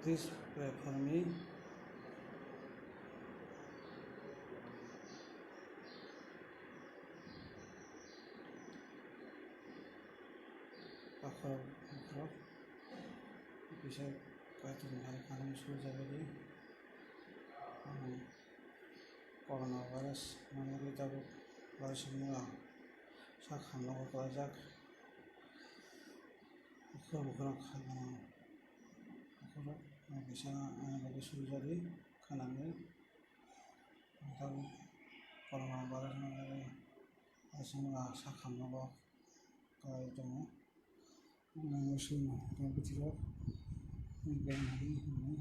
Please pray for me. Pakar bisa kaitan hari sudah jadi coronavirus menjadi tabu baru semua sakam lagu kelajak aku bukan aku bisa lagi sudah jadi kanannya tabu coronavirus menjadi semua sakam lagu kelajak itu musim yang kecil ini